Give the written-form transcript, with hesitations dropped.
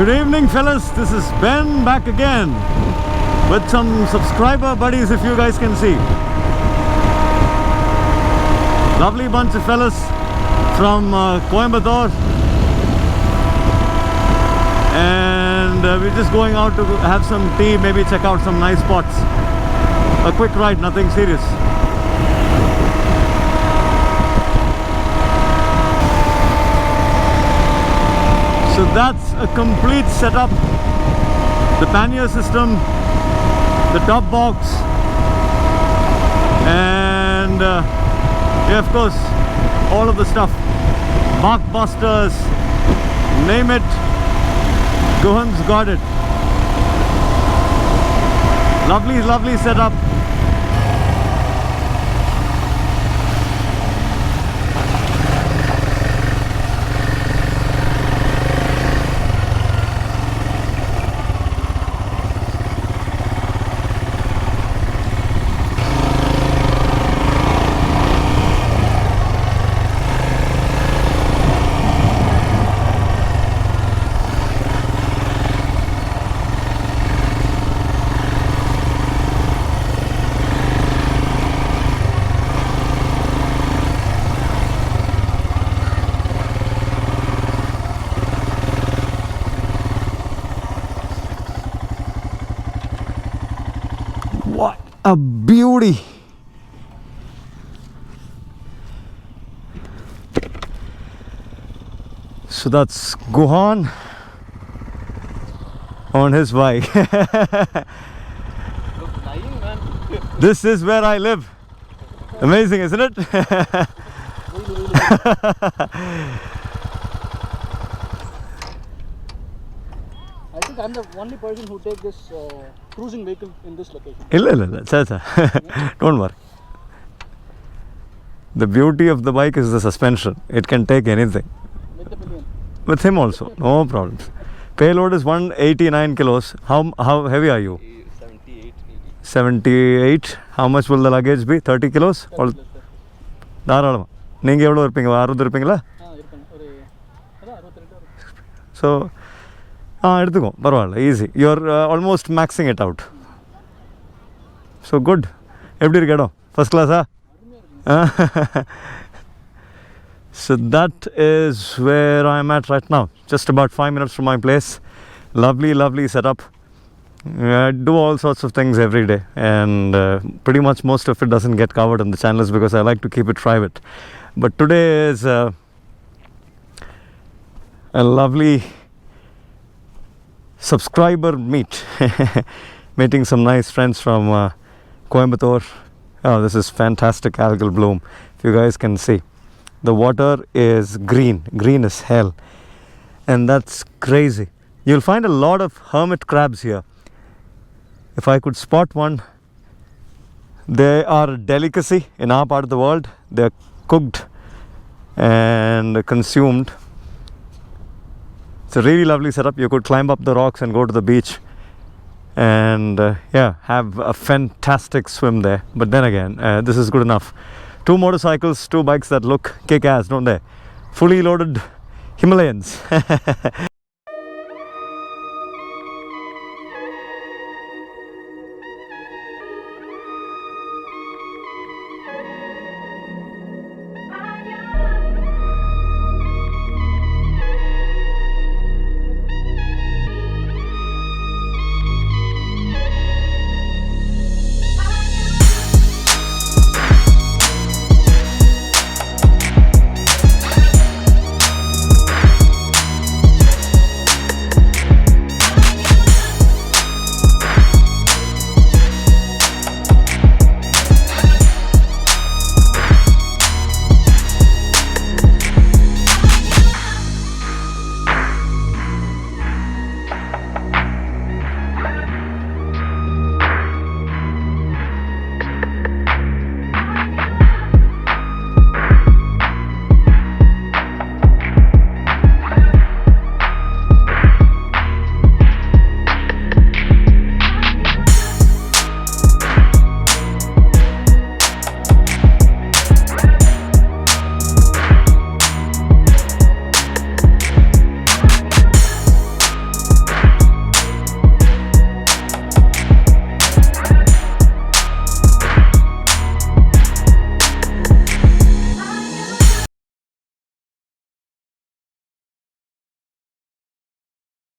Good evening, fellas. This is Ben back again with some subscriber buddies, if you guys can see. Lovely bunch of fellas from Coimbatore, and we're just going out to have some tea, maybe check out some nice spots. A quick ride, nothing serious. So that's a complete setup. The pannier system, the top box, and yeah, of course, all of the stuff. Mark busters, name it, Guhan's got it. Lovely, lovely setup. What a beauty! So that's Guhan on his bike. This is where I live. Amazing, isn't it? I think I'm the only person who take this cruising vehicle in this location. Don't worry. The beauty of the bike is the suspension. It can take anything. With the pillion. With him also, no problems. Payload is 189 kilos. How heavy are you? 78. 78. How much will the luggage be? 30 kilos? Or தாராளமா நீங்கள் எவ்வளோ இருப்பீங்க 60 இருப்பீங்களா? So எடுத்துக்கோ பரவாயில்ல easy you're almost maxing it out so good எப்படி இருக்கு இடம் ஃபர்ஸ்ட் கிளாஸா? So that is where I am at right now, just about 5 minutes from my place. Lovely, lovely setup. I do all sorts of things every day, and pretty much most of it doesn't get covered on the channels because I like to keep it private. But today is a lovely subscriber meet. Meeting some nice friends from Coimbatore. Oh, this is fantastic algal bloom, if you guys can see. The water is green as hell, and that's crazy. You'll find a lot of hermit crabs here. If I could spot one, they are a delicacy in our part of the world. They're cooked and consumed. It's a really lovely setup. You could climb up the rocks and go to the beach and yeah, have a fantastic swim there. But then again, this is good enough. 2 motorcycles, 2 bikes that look kick-ass, don't they? Fully loaded Himalayans.